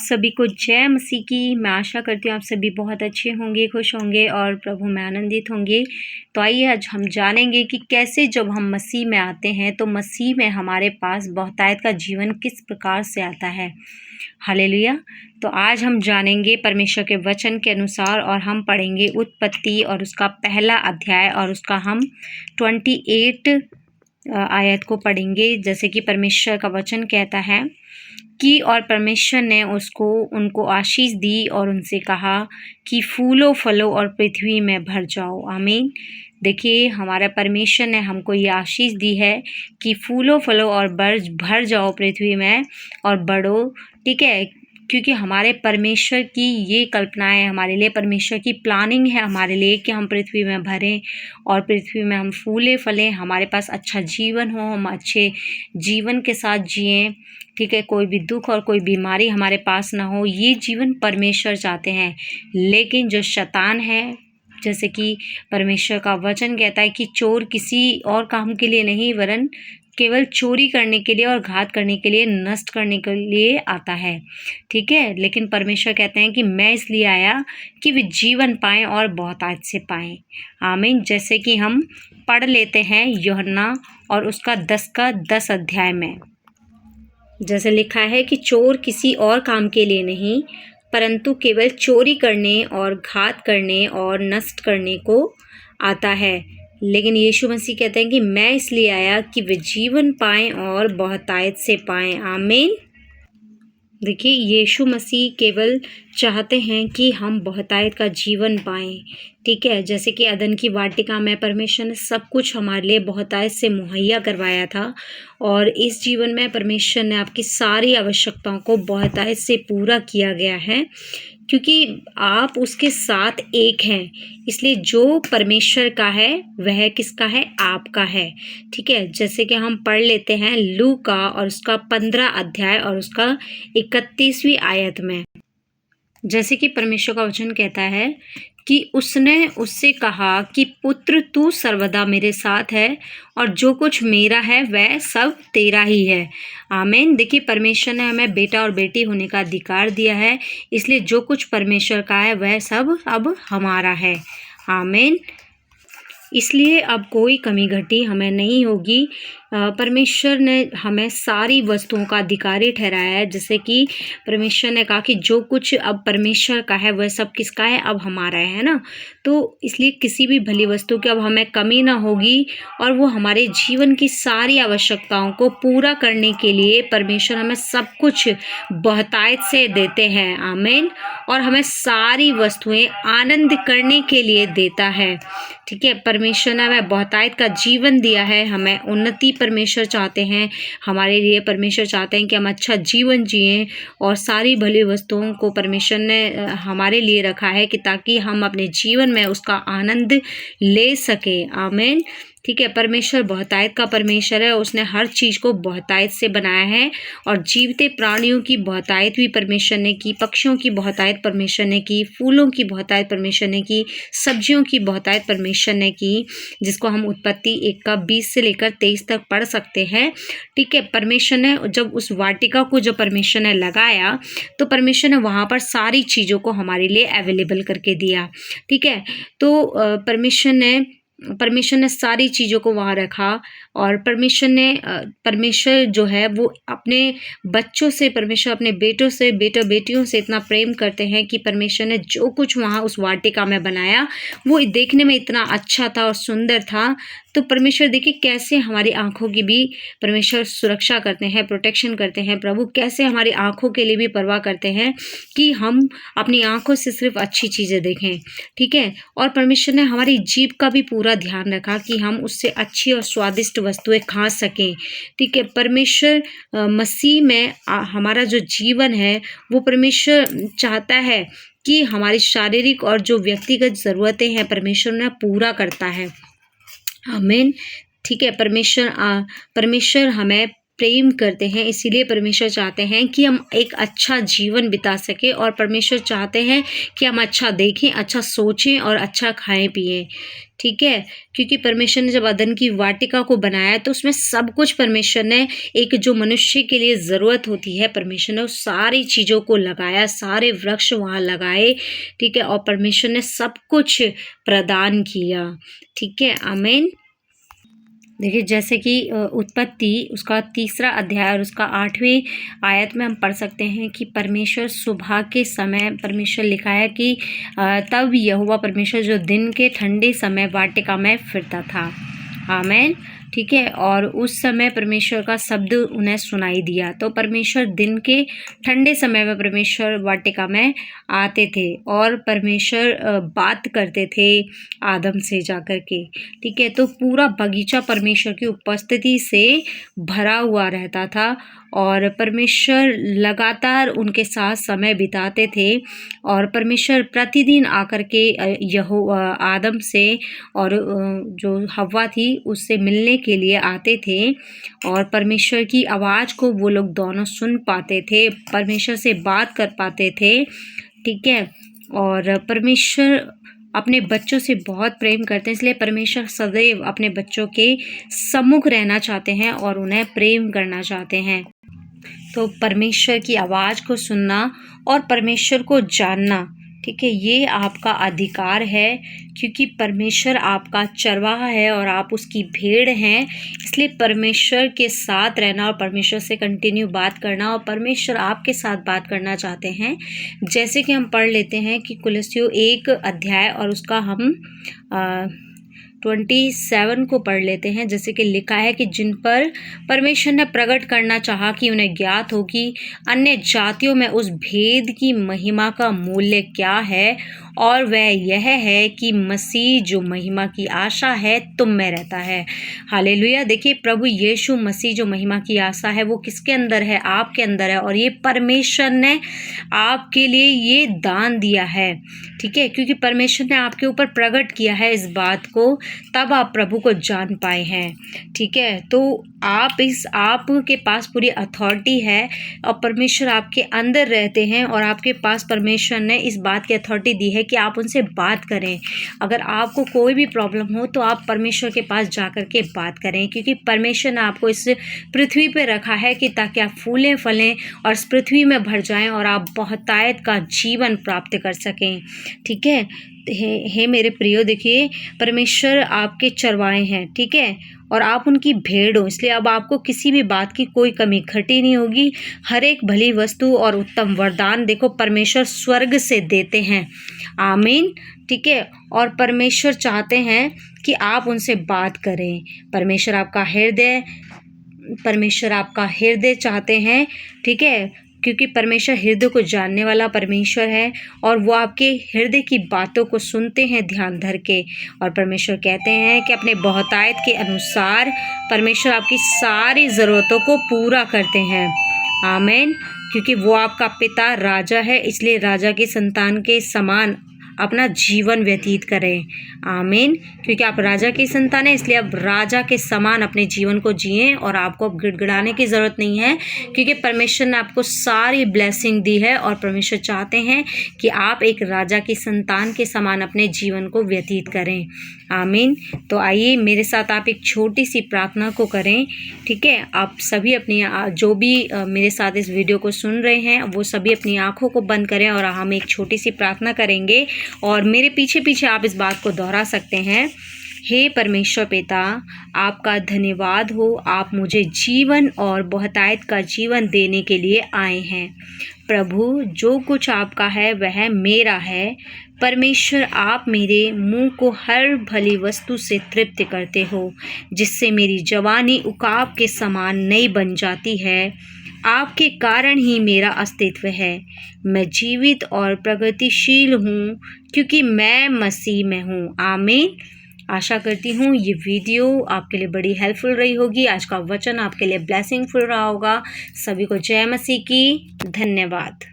सभी को जय मसीह की। मैं आशा करती हूँ आप सभी बहुत अच्छे होंगे, खुश होंगे और प्रभु में आनंदित होंगे। तो आइए आज हम जानेंगे कि कैसे जब हम मसीह में आते हैं तो मसीह में हमारे पास बहुतायत का जीवन किस प्रकार से आता है। हालेलुया। तो आज हम जानेंगे परमेश्वर के वचन के अनुसार और हम पढ़ेंगे उत्पत्ति और उसका पहला अध्याय और उसका हम 28 आयत को पढ़ेंगे। जैसे कि परमेश्वर का वचन कहता है कि और परमेश्वर ने उनको आशीष दी और उनसे कहा कि फूलो फलो और पृथ्वी में भर जाओ। आमीन। देखिए, हमारा परमेश्वर ने हमको ये आशीष दी है कि फूलो फलो और भर जाओ पृथ्वी में और बढ़ो। ठीक है, क्योंकि हमारे परमेश्वर की ये कल्पना है हमारे लिए, परमेश्वर की प्लानिंग है हमारे लिए कि हम पृथ्वी में भरें और पृथ्वी में हम फूले फलें, हमारे पास अच्छा जीवन हो, हम अच्छे जीवन के साथ जिएं। ठीक है, कोई भी दुख और कोई बीमारी हमारे पास ना हो, ये जीवन परमेश्वर चाहते हैं। लेकिन जो शैतान है, जैसे कि परमेश्वर का वचन कहता है कि चोर किसी और काम के लिए नहीं वरन केवल चोरी करने के लिए और घात करने के लिए, नष्ट करने के लिए आता है। ठीक है, लेकिन परमेश्वर कहते हैं कि मैं इसलिए आया कि वे जीवन पाएं और बहुतायत से पाएं। आमीन। जैसे कि हम पढ़ लेते हैं यूहन्ना और उसका 10 अध्याय में, जैसे लिखा है कि चोर किसी और काम के लिए नहीं परंतु केवल चोरी करने और घात करने और नष्ट करने को आता है। लेकिन यीशु मसीह कहते हैं कि मैं इसलिए आया कि वे जीवन पाएं और बहुतायत से पाएं। आमीन। देखिए, यीशु मसीह केवल चाहते हैं कि हम बहुतायत का जीवन पाएं। ठीक है, जैसे कि अदन की वाटिका में परमेश्वर ने सब कुछ हमारे लिए बहुतायत से मुहैया करवाया था और इस जीवन में परमेश्वर ने आपकी सारी आवश्यकताओं को बहुतायत से पूरा किया गया है, क्योंकि आप उसके साथ एक हैं। इसलिए जो परमेश्वर का है वह किसका है? आपका है। ठीक है, जैसे कि हम पढ़ लेते हैं लूका और उसका 15 अध्याय और उसका 31वीं आयत में, जैसे कि परमेश्वर का वचन कहता है कि उसने उससे कहा कि पुत्र, तू सर्वदा मेरे साथ है और जो कुछ मेरा है वह सब तेरा ही है। आमीन। देखिए, परमेश्वर ने हमें बेटा और बेटी होने का अधिकार दिया है, इसलिए जो कुछ परमेश्वर का है वह सब अब हमारा है। आमीन। इसलिए अब कोई कमी घटी हमें नहीं होगी। परमेश्वर ने हमें सारी वस्तुओं का अधिकारी ठहराया है। जैसे कि परमेश्वर ने कहा कि जो कुछ अब परमेश्वर का है वह सब किसका है? अब हमारा है ना। तो इसलिए किसी भी भली वस्तु की अब हमें कमी ना होगी और वो हमारे जीवन की सारी आवश्यकताओं को पूरा करने के लिए परमेश्वर हमें सब कुछ बहुतायत से देते हैं। आमीन। और हमें सारी वस्तुएं आनंद करने के लिए देता है। ठीक है, परमेश्वर ने हमें बहुतायत का जीवन दिया है। हमें उन्नति परमेश्वर चाहते हैं हमारे लिए। परमेश्वर चाहते हैं कि हम अच्छा जीवन जिएं और सारी भली वस्तुओं को परमेश्वर ने हमारे लिए रखा है कि ताकि हम अपने जीवन में उसका आनंद ले सकें। आमीन। ठीक है, परमेश्वर बहुतायत का परमेश्वर है। उसने हर चीज़ को बहुतायत से बनाया है और जीवते प्राणियों की बहुतायत भी परमेश्वर ने की, पक्षियों की बहुतायत परमेश्वर ने की, फूलों की बहुतायत परमेश्वर ने की, सब्जियों की बहुतायत परमेश्वर ने की, जिसको हम उत्पत्ति 1 का 20 से लेकर 23 तक पढ़ सकते हैं। ठीक है, परमेश्वर ने जब उस वाटिका को जब परमेश्वर ने लगाया तो परमेश्वर ने वहाँ पर सारी चीज़ों को हमारे लिए अवेलेबल करके दिया। ठीक है, तो परमेश्वर ने सारी चीज़ों को वहाँ रखा और परमेश्वर जो है वो अपने बच्चों से, परमेश्वर अपने बेटों से, बेटियों से इतना प्रेम करते हैं कि परमेश्वर ने जो कुछ वहाँ उस वाटिका में बनाया वो देखने में इतना अच्छा था और सुंदर था। तो परमेश्वर देखिए कैसे हमारी आँखों की भी परमेश्वर सुरक्षा करते हैं, प्रोटेक्शन करते हैं। प्रभु कैसे हमारी आँखों के लिए भी परवाह करते हैं कि हम अपनी आँखों से सिर्फ अच्छी चीज़ें देखें। ठीक है, और परमेश्वर ने हमारी जीभ का भी पूरा ध्यान रखा कि हम उससे अच्छी और स्वादिष्ट वस्तुएं खा सकें। ठीक है, परमेश्वर मसीह में हमारा जो जीवन है वो परमेश्वर चाहता है कि हमारी शारीरिक और जो व्यक्तिगत ज़रूरतें हैं परमेश्वर ने पूरा करता है। आमीन। ठीक है, परमेश्वर हमें प्रेम करते हैं, इसीलिए परमेश्वर चाहते हैं कि हम एक अच्छा जीवन बिता सकें और परमेश्वर चाहते हैं कि हम अच्छा देखें, अच्छा सोचें और अच्छा खाएं पिएं। ठीक है, क्योंकि परमेश्वर ने जब अदन की वाटिका को बनाया तो उसमें सब कुछ परमेश्वर ने, एक जो मनुष्य के लिए ज़रूरत होती है, परमेश्वर ने उस सारी चीज़ों को लगाया, सारे वृक्ष वहाँ लगाए। ठीक है, और परमेश्वर ने सब कुछ प्रदान किया। ठीक है, आमीन। देखिए, जैसे कि उत्पत्ति उसका 3रा अध्याय और उसका 8वीं आयत में हम पढ़ सकते हैं कि परमेश्वर सुबह के समय, परमेश्वर लिखा है कि तब यहोवा परमेश्वर जो दिन के ठंडे समय वाटिका में फिरता था। आमीन। ठीक है, और उस समय परमेश्वर का शब्द उन्हें सुनाई दिया। तो परमेश्वर दिन के ठंडे समय में परमेश्वर वाटिका में आते थे और परमेश्वर बात करते थे आदम से जाकर के। ठीक है, तो पूरा बगीचा परमेश्वर की उपस्थिति से भरा हुआ रहता था और परमेश्वर लगातार उनके साथ समय बिताते थे और परमेश्वर प्रतिदिन आकर के आदम से और जो हव्वा थी उससे मिलने के लिए आते थे और परमेश्वर की आवाज़ को वो लोग दोनों सुन पाते थे, परमेश्वर से बात कर पाते थे। ठीक है, और परमेश्वर अपने बच्चों से बहुत प्रेम करते हैं, इसलिए परमेश्वर सदैव अपने बच्चों के सम्मुख रहना चाहते हैं और उन्हें प्रेम करना चाहते हैं। तो परमेश्वर की आवाज़ को सुनना और परमेश्वर को जानना, ठीक है, ये आपका अधिकार है, क्योंकि परमेश्वर आपका चरवाहा है और आप उसकी भेड़ हैं। इसलिए परमेश्वर के साथ रहना और परमेश्वर से कंटिन्यू बात करना, और परमेश्वर आपके साथ बात करना चाहते हैं। जैसे कि हम पढ़ लेते हैं कि कुलस्सियों 1 अध्याय और उसका हम 27 को पढ़ लेते हैं। जैसे कि लिखा है कि जिन पर परमेश्वर ने प्रकट करना चाहा कि उन्हें ज्ञात हो कि अन्य जातियों में उस भेद की महिमा का मूल्य क्या है, और वह यह है कि मसीह जो महिमा की आशा है तुम में रहता है। हालेलुया। देखिए, प्रभु यीशु मसीह जो महिमा की आशा है वो किसके अंदर है? आपके अंदर है, और ये परमेश्वर ने आपके लिए ये दान दिया है। ठीक है, क्योंकि परमेश्वर ने आपके ऊपर प्रकट किया है इस बात को, तब आप प्रभु को जान पाए हैं। ठीक है, तो आपके पास पूरी अथॉरिटी है और परमेश्वर आपके अंदर रहते हैं और आपके पास परमेश्वर ने इस बात की अथॉरिटी दी है कि आप उनसे बात करें। अगर आपको कोई भी प्रॉब्लम हो तो आप परमेश्वर के पास जाकर के बात करें, क्योंकि परमेश्वर ने आपको इस पृथ्वी पे रखा है कि ताकि आप फूलें फलें और इस पृथ्वी में भर जाएं और आप बहुतायत का जीवन प्राप्त कर सकें। ठीक है, हे मेरे प्रियो, देखिए, परमेश्वर आपके चरवाहे हैं। ठीक है, और आप उनकी भेड़ हो, इसलिए अब आपको किसी भी बात की कोई कमी घटी नहीं होगी। हर एक भली वस्तु और उत्तम वरदान देखो परमेश्वर स्वर्ग से देते हैं। आमीन। ठीक है, और परमेश्वर चाहते हैं कि आप उनसे बात करें। परमेश्वर आपका हृदय चाहते हैं। ठीक है, क्योंकि परमेश्वर हृदय को जानने वाला परमेश्वर है और वो आपके हृदय की बातों को सुनते हैं ध्यान धर के। और परमेश्वर कहते हैं कि अपने बहुतायत के अनुसार परमेश्वर आपकी सारी ज़रूरतों को पूरा करते हैं। आमीन। क्योंकि वो आपका पिता राजा है, इसलिए राजा की संतान के समान अपना जीवन व्यतीत करें। आमीन। क्योंकि आप राजा की संतान हैं, इसलिए आप राजा के समान अपने जीवन को जिएं और आपको अब गिड़गिड़ाने की ज़रूरत नहीं है, क्योंकि परमेश्वर ने आपको सारी ब्लेसिंग दी है और परमेश्वर चाहते हैं कि आप एक राजा की संतान के समान अपने जीवन को व्यतीत करें। आमीन। तो आइए मेरे साथ आप एक छोटी सी प्रार्थना को करें। ठीक है, आप सभी अपनी जो भी मेरे साथ इस वीडियो को सुन रहे हैं वो सभी अपनी आँखों को बंद करें और हम एक छोटी सी प्रार्थना करेंगे और मेरे पीछे पीछे आप इस बात को दोहरा सकते हैं। हे परमेश्वर पिता, आपका धन्यवाद हो, आप मुझे जीवन और बहुतायत का जीवन देने के लिए आए हैं। प्रभु, जो कुछ आपका है वह मेरा है। परमेश्वर, आप मेरे मुंह को हर भली वस्तु से तृप्त करते हो, जिससे मेरी जवानी उकाब के समान नई बन जाती है। आपके कारण ही मेरा अस्तित्व है। मैं जीवित और प्रगतिशील हूँ, क्योंकि मैं मसीह में हूँ। आमीन। आशा करती हूँ ये वीडियो आपके लिए बड़ी हेल्पफुल रही होगी। आज का वचन आपके लिए ब्लेसिंगफुल रहा होगा। सभी को जय मसीह की। धन्यवाद।